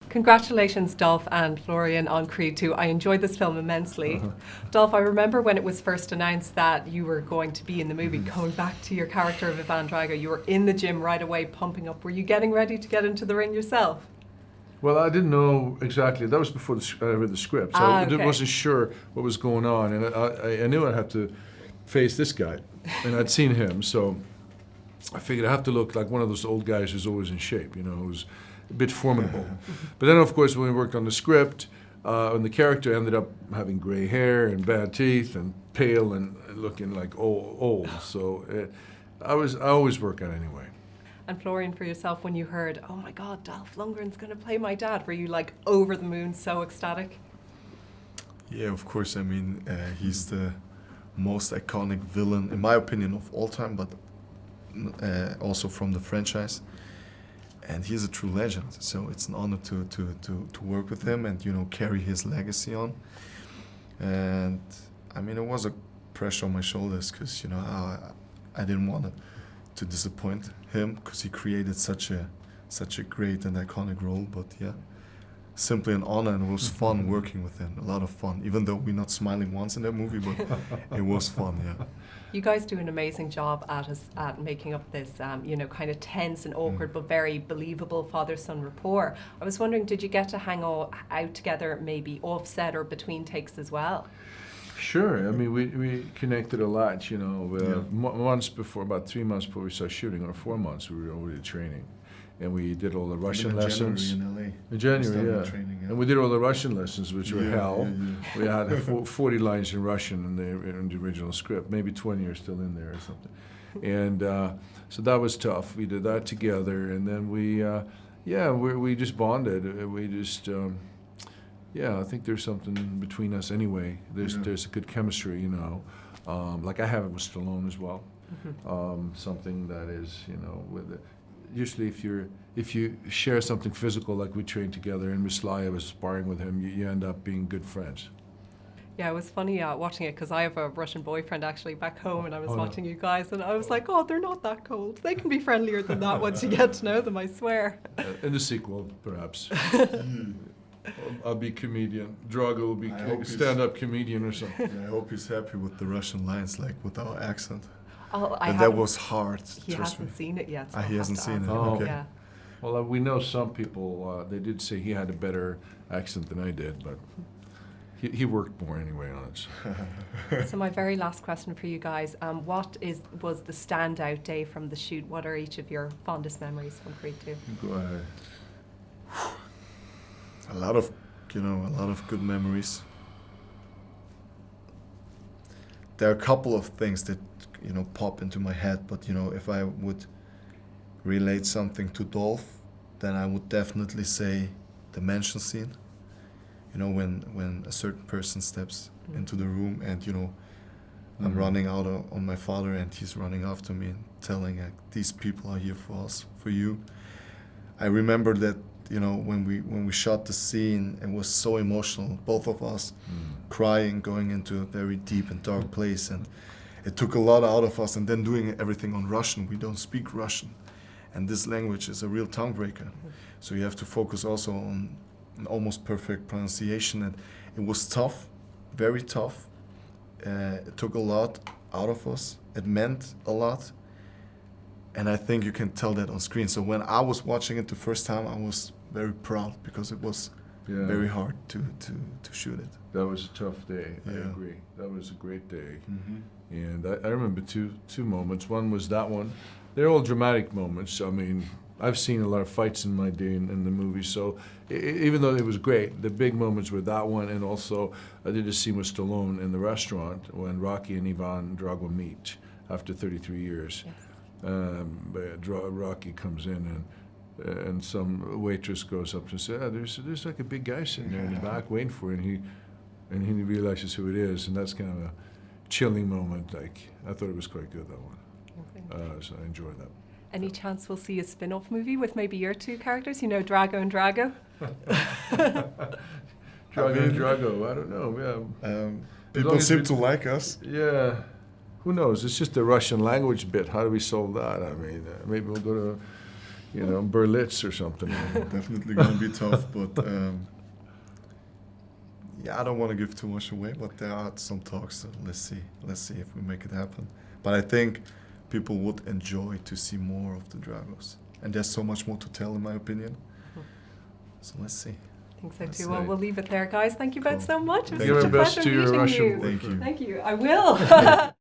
Congratulations, Dolph and Florian, on Creed 2. I enjoyed this film immensely. Dolph, I remember when it was first announced that you were going to be in the movie, going back to your character of Ivan Drago, you were in the gym right away pumping up. Were you getting ready to get into the ring yourself? Well, I didn't know exactly. That was before I read the script, so I wasn't sure what was going on. And I knew I'd have to face this guy, and I'd seen him, so I figured I have to look like one of those old guys who's always in shape, who's a bit formidable. But then, of course, when we worked on the script, and the character ended up having gray hair and bad teeth and pale and looking like old. So I always work out anyway. And Florian, for yourself, when you heard, oh my God, Dolph Lundgren's going to play my dad, were you like over the moon, so ecstatic? Yeah, of course. I mean, he's the most iconic villain, in my opinion, of all time, but also from the franchise. And he's a true legend, so it's an honor to work with him and carry his legacy on. And I mean, it was a pressure on my shoulders because I didn't want to disappoint him because he created such a great and iconic role. But yeah, simply an honor, and it was fun working with him. A lot of fun, even though we're not smiling once in that movie, but it was fun. Yeah. You guys do an amazing job at making up this, kind of tense and awkward but very believable father-son rapport. I was wondering, did you get to hang out together, maybe offset or between takes as well? Sure. I mean, we connected a lot. Months before, about 3 months before we started shooting, or 4 months, we were already training. And we did all the Russian lessons. January in LA. In January, yeah. Training, yeah. And we did all the Russian lessons, which were hell. Yeah. We had 40 lines in Russian in the original script. Maybe 20 are still in there or something. And so that was tough. We did that together, and then we just bonded. We just, I think there's something between us anyway. There's a good chemistry, like I have it with Stallone as well. Something that is, with it. Usually if you share something physical, like we trained together and Mislaya was sparring with him, you end up being good friends. Yeah, it was funny watching it because I have a Russian boyfriend actually back home, and I was watching you guys and I was like, oh, they're not that cold. They can be friendlier than that once you get to know them, I swear. In the sequel, perhaps. I'll be comedian. Drago will be stand-up comedian or something. Yeah, I hope he's happy with the Russian lines, like with our accent. And that was hard. He hasn't seen it yet. So he hasn't seen it. Oh, okay. Yeah. Well, we know some people. They did say he had a better accent than I did, but he worked more anyway on it. So my very last question for you guys: what was the standout day from the shoot? What are each of your fondest memories from Creed 2? Go ahead. A lot of good memories. There are a couple of things that pop into my head, but if I would relate something to Dolph, then I would definitely say the mansion scene. When a certain person steps into the room and I'm running out on my father and he's running after me and telling these people are here for us, for you. I remember that when we shot the scene, it was so emotional, both of us crying, going into a very deep and dark place, and it took a lot out of us, and then doing everything on Russian. We don't speak Russian, and this language is a real tongue breaker. So you have to focus also on an almost perfect pronunciation, and it was tough, very tough. It took a lot out of us. It meant a lot, and I think you can tell that on screen. So when I was watching it the first time, I was very proud because it was very hard to shoot it. That was a tough day. I agree. That was a great day. And I remember two moments. One was that one. They're all dramatic moments. I mean, I've seen a lot of fights in my day in the movie, so even though it was great, the big moments were that one, and also I did a scene with Stallone in the restaurant when Rocky and Ivan Drago meet after 33 years. Yes. Rocky comes in and some waitress goes up and says, there's like a big guy sitting there in the back waiting for you, and he realizes who it is, and that's kind of a chilling moment. Like, I thought it was quite good, that one. So I enjoyed that. Any chance we'll see a spin-off movie with maybe your two characters, Drago and Drago? Drago and Drago, I don't know, yeah. People seem to like us. Yeah. Who knows? It's just the Russian language bit. How do we solve that? I mean, maybe we'll go to you know, Berlitz or something. Definitely gonna be tough, but yeah, I don't want to give too much away, but there are some talks. So let's see if we make it happen. But I think people would enjoy to see more of the Dragos, and there's so much more to tell, in my opinion. So let's see. I think so Let's too. Well, see. we'll leave it there, guys. Thank you both Cool. so much. It was Thank such you. a Give our best pleasure to your meeting Russian you. Thank you. Thank you. I will.